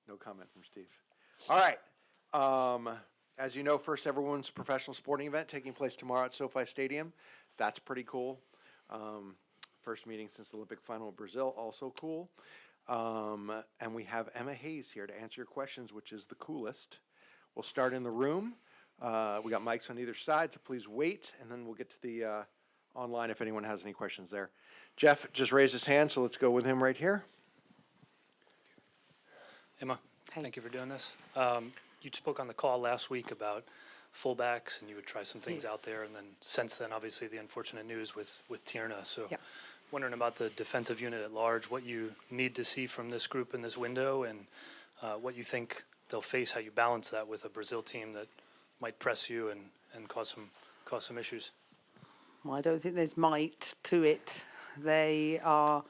No comment from Steve. All right. As you know, first ever women's professional sporting event taking place tomorrow at SoFi Stadium. That's pretty cool. First meeting since the Olympic final in Brazil, also cool. And we have Emma Hayes here to answer your questions, which is the coolest. We'll start in the room. We got mics on either side, so please wait, and then we'll get to the online if anyone has any questions there. Jeff just raised his hand, so let's go with him right here. Emma, thank you for doing this. You spoke on the call last week about fullbacks, and you would try some things out there, and then since then, obviously, the unfortunate news with Tierna. So wondering about the defensive unit at large, what you need to see from this group in this window, and what you think they'll face, how you balance that with a Brazil team that might press you and cause some issues. Well, I don't think there's might to it. They are,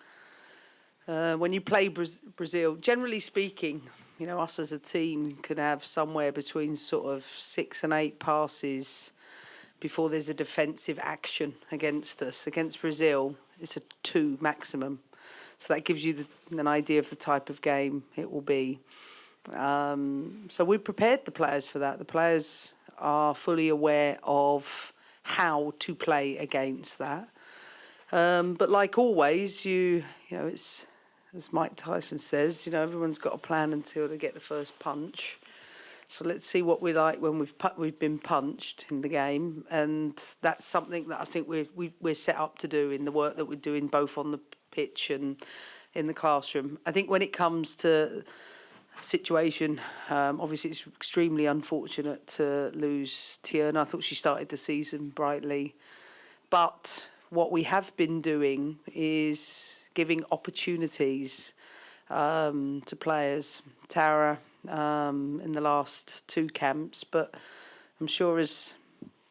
when you play Brazil, generally speaking, you know, us as a team can have somewhere between sort of 6 and 8 passes before there's a defensive action against us. Against Brazil, it's a 2 maximum. So that gives you an idea of the type of game it will be. So we prepared the players for that. The players are fully aware of how to play against that. But like always, you know, it's, as Mike Tyson says, you know, everyone's got a plan until they get the first punch. So let's see what we like when we've been punched in the game, and that's something that I think we're set up to do in the work that we're doing both on the pitch and in the classroom. I think when it comes to situation, obviously it's extremely unfortunate to lose Tierna. I thought she started the season brightly, but what we have been doing is giving opportunities to players. Tara in the last 2 camps, but I'm sure as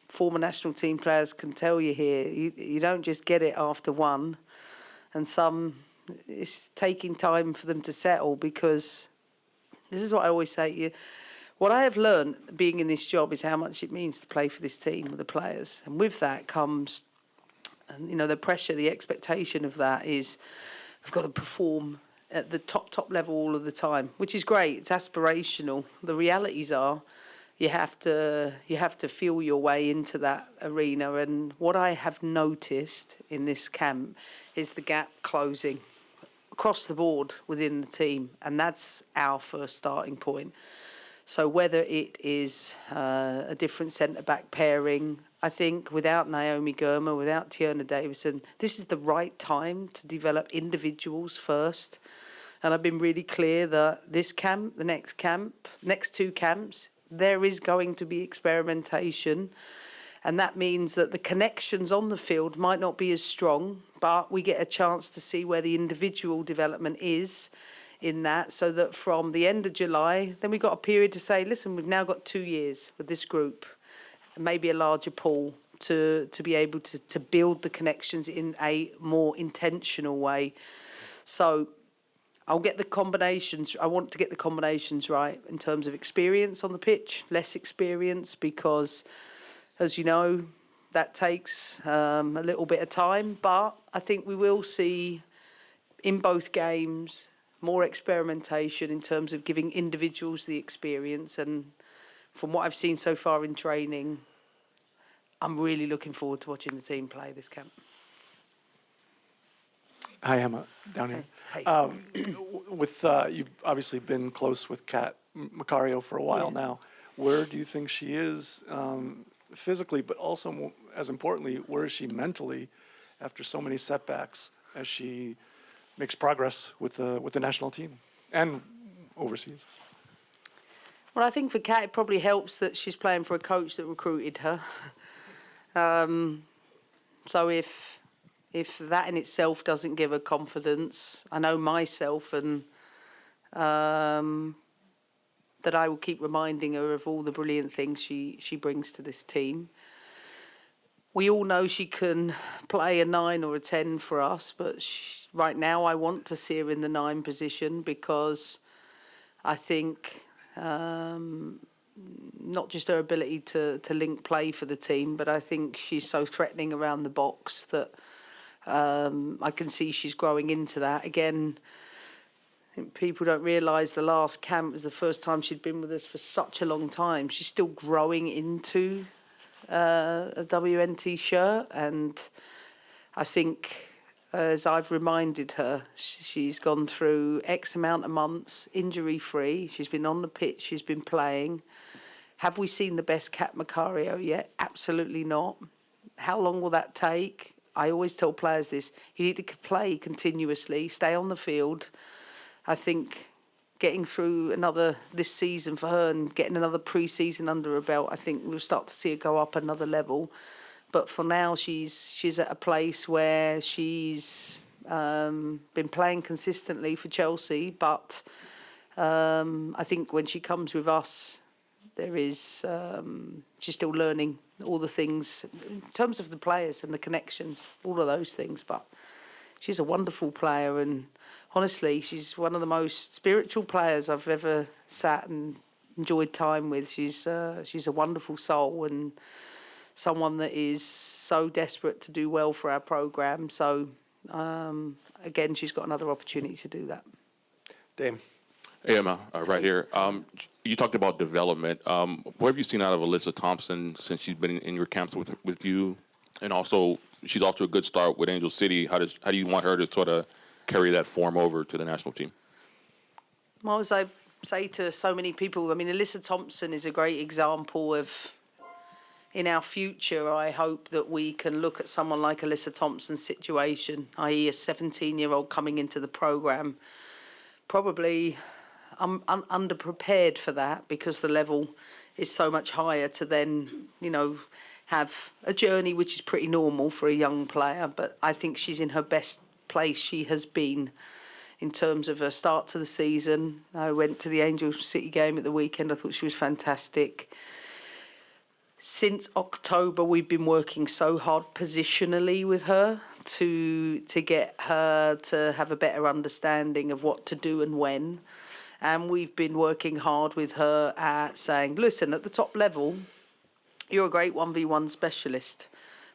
former national team players can tell you here, you don't just get it after one, and it's taking time for them to settle, because this is what I always say to you. What I have learned being in this job is how much it means to play for this team with the players. And with that comes, you know, the pressure, the expectation of that is I've got to perform at the top level all of the time, which is great. It's aspirational. The realities are you have to feel your way into that arena. And what I have noticed in this camp is the gap closing across the board within the team, and that's our first starting point. So whether it is a different centre-back pairing, I think without Naomi Girma, without Tierna Davison, this is the right time to develop individuals first. And I've been really clear that this camp, the next 2 camps, there is going to be experimentation. And that means that the connections on the field might not be as strong, but we get a chance to see where the individual development is in that, so that from the end of July, then we've got a period to say, listen, we've now got 2 years with this group, and maybe a larger pool to be able to build the connections in a more intentional way. So I'll get the combinations. I want to get the combinations right in terms of experience on the pitch, less experience, because, as you know, that takes a little bit of time. But I think we will see in both games more experimentation in terms of giving individuals the experience. And from what I've seen so far in training, I'm really looking forward to watching the team play this camp. Hi, Emma, down here. Hey. You've obviously been close with Kat Macario for a while now. Where do you think she is physically, but also, as importantly, where is she mentally after so many setbacks as she makes progress with the national team and overseas? Well, I think for Kat, it probably helps that she's playing for a coach that recruited her. So if that in itself doesn't give her confidence, I know myself, and that I will keep reminding her of all the brilliant things she brings to this team. We all know she can play a 9 or a 10 for us, but right now I want to see her in the 9 position, because I think not just her ability to link play for the team, but I think she's so threatening around the box that I can see she's growing into that. Again, think people don't realise the last camp was the first time she'd been with us for such a long time. She's still growing into a WNT shirt, and I think, as I've reminded her, she's gone through X amount of months injury-free. She's been on the pitch, she's been playing. Have we seen the best Cat Macario yet? Absolutely not. How long will that take? I always tell players this: you need to play continuously, stay on the field. I think getting through this season for her and getting another pre-season under her belt, I think we'll start to see her go up another level. But for now, she's at a place where she's been playing consistently for Chelsea. But I think when she comes with us, she's still learning all the things in terms of the players and the connections, all of those things. But she's a wonderful player, and honestly, she's one of the most spiritual players I've ever sat and enjoyed time with. She's a wonderful soul and someone that is so desperate to do well for our programme. So, again, she's got another opportunity to do that. Dame. Hey, Emma, right here. You talked about development. What have you seen out of Alyssa Thompson since she's been in your camps with you? And also, she's off to a good start with Angel City. How do you want her to sort of carry that form over to the national team? Well, as I say to so many people, I mean, Alyssa Thompson is a great example of, in our future, I hope that we can look at someone like Alyssa Thompson's situation, i.e. a 17-year-old coming into the programme, probably underprepared for that because the level is so much higher to then, have a journey which is pretty normal for a young player. But I think she's in her best place she has been in terms of her start to the season. I went to the Angel City game at the weekend. I thought she was fantastic. Since October, we've been working so hard positionally with her to get her to have a better understanding of what to do and when. And we've been working hard with her at saying, listen, at the top level, you're a great 1v1 specialist.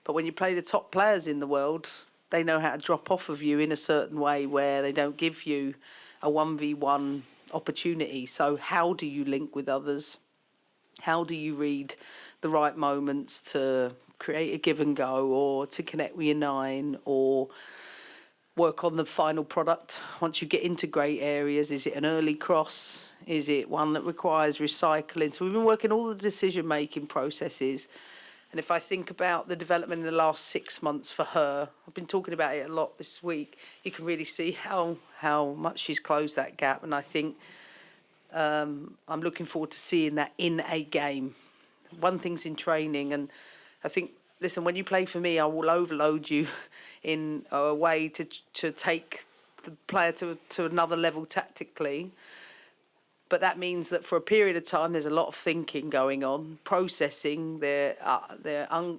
But when you play the top players in the world, they know how to drop off of you in a certain way where they don't give you a 1v1 opportunity. So how do you link with others? How do you read the right moments to create a give and go, or to connect with your 9, or work on the final product once you get into grey areas? Is it an early cross? Is it one that requires recycling? So we've been working all the decision-making processes. And if I think about the development in the last 6 months for her, I've been talking about it a lot this week, you can really see how much she's closed that gap. And I think I'm looking forward to seeing that in a game. One thing's in training, and I think, listen, when you play for me, I will overload you in a way to take the player to another level tactically. But that means that for a period of time, there's a lot of thinking going on, processing. There's a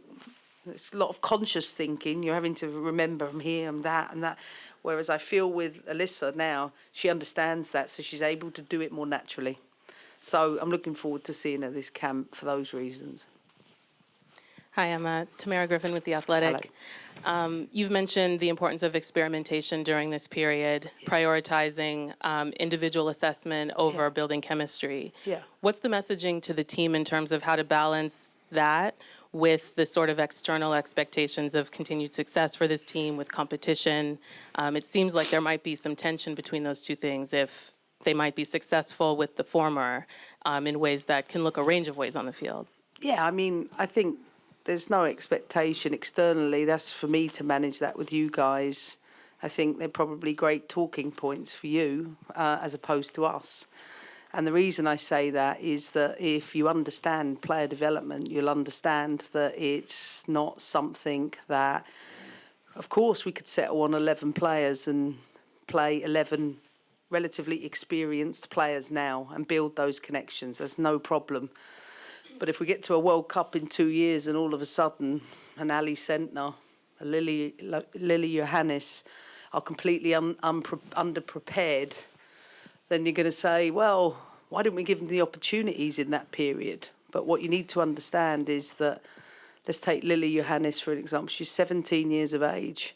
lot of conscious thinking. You're having to remember I'm here, I'm that, and that. Whereas I feel with Alyssa now, she understands that, so she's able to do it more naturally. So I'm looking forward to seeing her this camp for those reasons. Hi, I'm Tamara Griffin with The Athletic. You've mentioned the importance of experimentation during this period, prioritizing individual assessment over building chemistry. Yeah. What's the messaging to the team in terms of how to balance that with the sort of external expectations of continued success for this team with competition? It seems like there might be some tension between those two things if they might be successful with the former in ways that can look a range of ways on the field. Yeah, I mean, I think there's no expectation externally. That's for me to manage that with you guys. I think they're probably great talking points for you as opposed to us. And the reason I say that is that if you understand player development, you'll understand that it's not something that, of course, we could settle on 11 players and play 11 relatively experienced players now and build those connections. There's no problem. But if we get to a World Cup in 2 years and all of a sudden an Ali Sentner, a Lily Johannes are completely underprepared, then you're going to say, well, why didn't we give them the opportunities in that period? But what you need to understand is that, let's take Lily Johannes for an example. She's 17 years of age.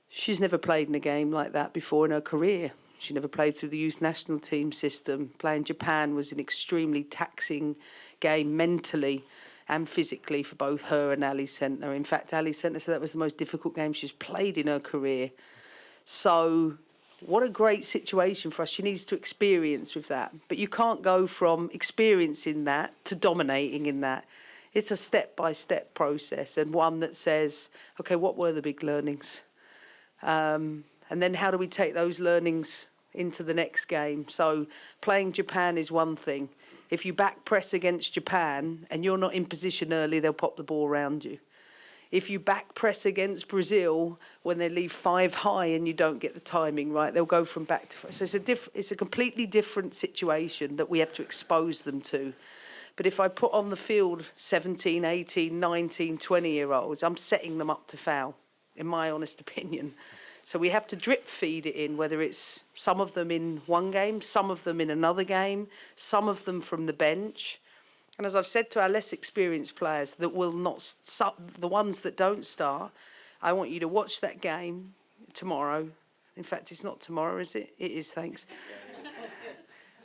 She's never played in a game like that before in her career. She never played through the youth national team system. Playing Japan was an extremely taxing game mentally and physically for both her and Alyssa. In fact, Alyssa said that was the most difficult game she's played in her career. So what a great situation for us. She needs to experience with that. But you can't go from experiencing that to dominating in that. It's a step-by-step process, and one that says, okay, what were the big learnings? And then how do we take those learnings into the next game? So playing Japan is one thing. If you back press against Japan and you're not in position early, they'll pop the ball around you. If you back press against Brazil when they leave 5 high and you don't get the timing right, they'll go from back to front. So it's a completely different situation that we have to expose them to. But if I put on the field 17, 18, 19, 20-year-olds, I'm setting them up to foul, in my honest opinion. So we have to drip feed it in, whether it's some of them in one game, some of them in another game, some of them from the bench. And as I've said to our less experienced players that will not, the ones that don't start, I want you to watch that game tomorrow. In fact, it's not tomorrow, is it? It is, thanks.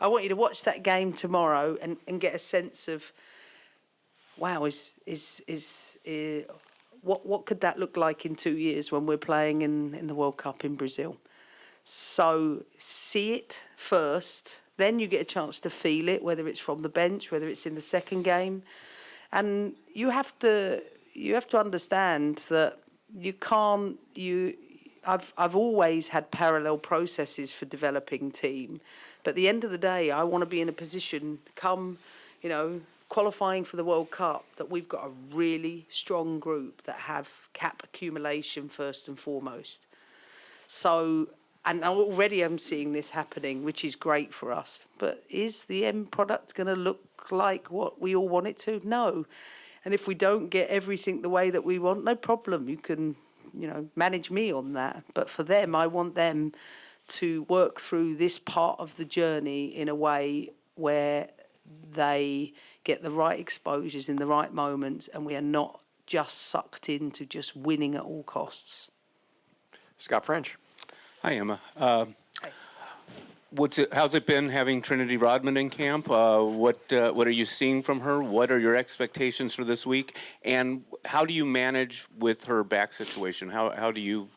I want you to watch that game tomorrow and get a sense of, wow, what could that look like in 2 years when we're playing in the World Cup in Brazil? So see it first, then you get a chance to feel it, whether it's from the bench, whether it's in the second game. And you have to understand that you can't, I've always had parallel processes for developing team. But at the end of the day, I want to be in a position, come, qualifying for the World Cup, that we've got a really strong group that have cap accumulation first and foremost. So, and already I'm seeing this happening, which is great for us. But is the end product going to look like what we all want it to? No. And if we don't get everything the way that we want, no problem. You can, manage me on that. But for them, I want them to work through this part of the journey in a way where they get the right exposures in the right moments, and we are not just sucked into just winning at all costs. Scott French. Hi, Emma. How's it been having Trinity Rodman in camp? What are you seeing from her? What are your expectations for this week? And how do you manage with her back situation? How do you,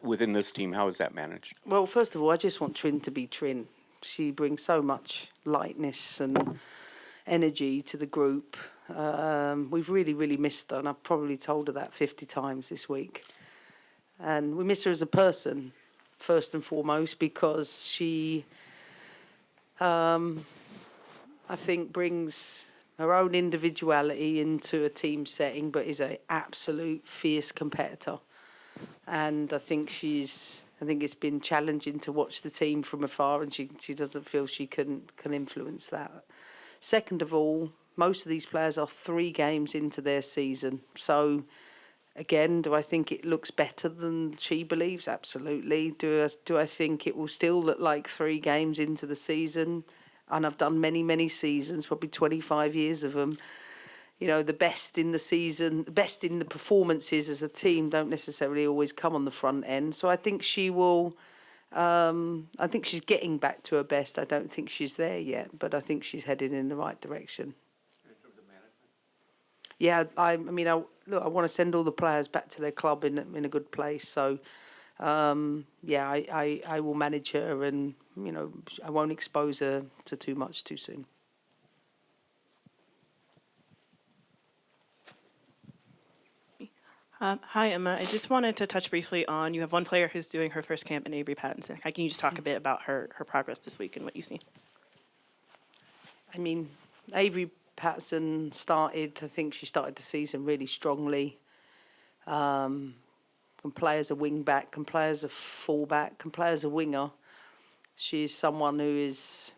within this team, how is that managed? Well, first of all, I just want Trin to be Trin. She brings so much lightness and energy to the group. We've really, really missed her, and I've probably told her that 50 times this week. And we miss her as a person, first and foremost, because she, I think, brings her own individuality into a team setting, but is an absolute fierce competitor. And I think it's been challenging to watch the team from afar, and she doesn't feel she can influence that. Second of all, most of these players are 3 games into their season. So, again, do I think it looks better than SheBelieves? Absolutely. Do I think it will still look like 3 games into the season? And I've done many, many seasons, probably 25 years of them. The best in the season, the best in the performances as a team don't necessarily always come on the front end. So I think she will, I think she's getting back to her best. I don't think she's there yet, but I think she's headed in the right direction. In terms of management? Yeah, I want to send all the players back to their club in a good place. So, I will manage her, and, I won't expose her to too much too soon. Hi, Emma. I just wanted to touch briefly on, you have one player who's doing her first camp in Avery Pattinson. Can you just talk a bit about her progress this week and what you've seen? Avery Pattinson she started the season really strongly. Can play as a wing back, can play as a full back, can play as a winger. She's someone who is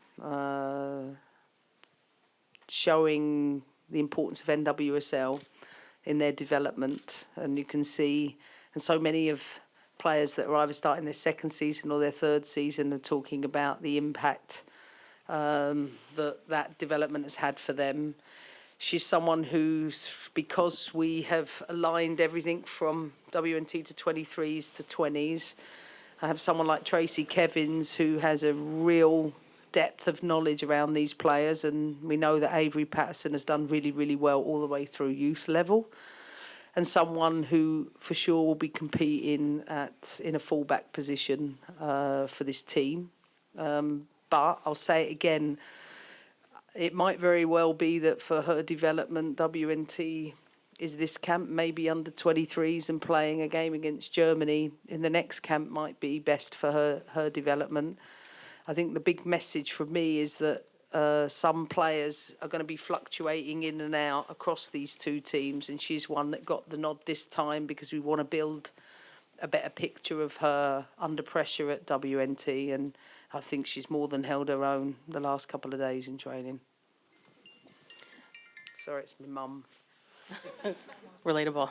showing the importance of NWSL in their development, and you can see, and so many of players that are either starting their second season or their third season are talking about the impact that development has had for them. She's someone who's, because we have aligned everything from WNT to 23s to 20s, have someone like Tracy Kevins who has a real depth of knowledge around these players, and we know that Avery Patterson has done really, really well all the way through youth level, and someone who for sure will be competing in a fullback position for this team. But I'll say it again, it might very well be that for her development, WNT is this camp maybe under 23s and playing a game against Germany in the next camp might be best for her development. I think the big message from me is that some players are going to be fluctuating in and out across these two teams, and she's one that got the nod this time because we want to build a better picture of her under pressure at WNT, and I think she's more than held her own the last couple of days in training. Sorry, it's my mum. Relatable.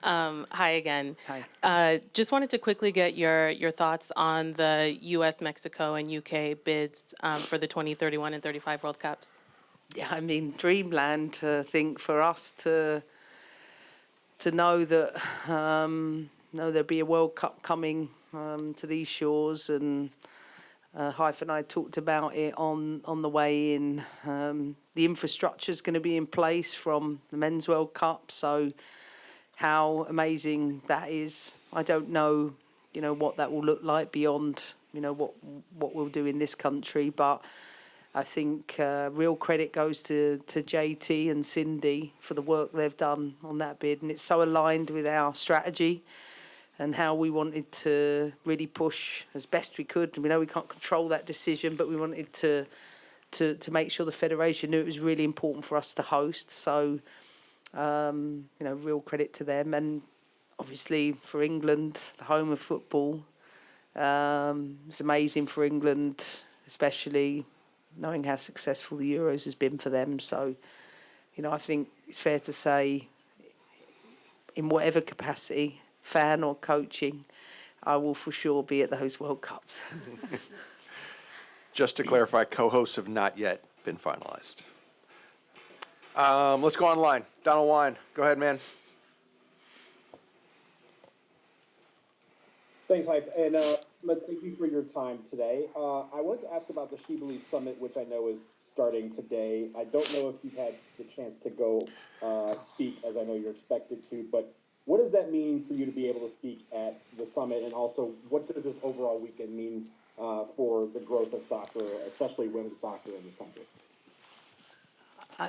Hi again. Hi. Just wanted to quickly get your thoughts on the U.S., Mexico, and U.K. bids for the 2031 and 35 World Cups. Yeah, I mean, dreamland, I think, for us to know that there'll be a World Cup coming to these shores, and Hyphen and I talked about it on the way in. The infrastructure is going to be in place from the Men's World Cup, so how amazing that is. I don't know, what that will look like beyond, what we'll do in this country, but I think real credit goes to JT and Cindy for the work they've done on that bid, and it's so aligned with our strategy and how we wanted to really push as best we could. We know we can't control that decision, but we wanted to make sure the Federation knew it was really important for us to host. So, real credit to them. And obviously for England, the home of football, it's amazing for England, especially knowing how successful the Euros has been for them. So, I think it's fair to say, in whatever capacity, fan or coaching, I will for sure be at those World Cups. Just to clarify, co-hosts have not yet been finalized. Let's go online. Donald Wine, go ahead, man. Thanks, Hype. And thank you for your time today. I wanted to ask about the SheBelieves Summit, which I know is starting today. I don't know if you've had the chance to go speak, as I know you're expected to, but what does that mean for you to be able to speak at the summit? And also, what does this overall weekend mean for the growth of soccer, especially women's soccer in this country?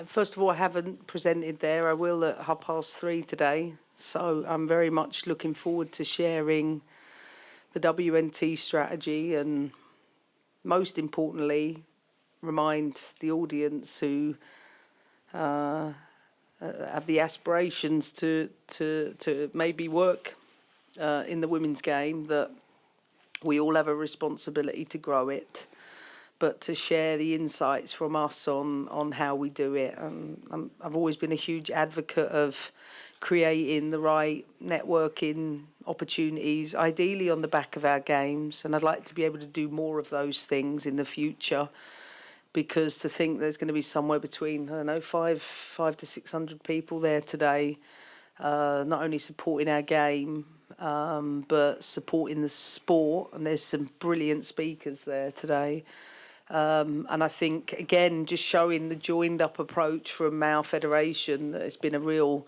First of all, I haven't presented there. I will at 3:30 today. So I'm very much looking forward to sharing the WNT strategy and, most importantly, remind the audience who have the aspirations to maybe work in the women's game that we all have a responsibility to grow it, but to share the insights from us on how we do it. And I've always been a huge advocate of creating the right networking opportunities, ideally on the back of our games, and I'd like to be able to do more of those things in the future, because to think there's going to be somewhere between, 500 to 600 people there today, not only supporting our game, but supporting the sport, and there's some brilliant speakers there today. And I think, again, just showing the joined-up approach from our federation, that it's been a real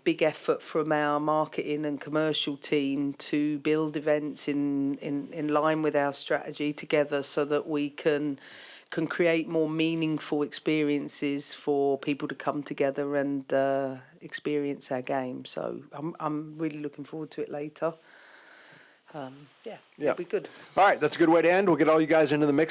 big effort from our marketing and commercial team to build events in line with our strategy together, so that we can create more meaningful experiences for people to come together and experience our game. So I'm really looking forward to it later. It'll be good. All right, that's a good way to end. We'll get all you guys into the mix.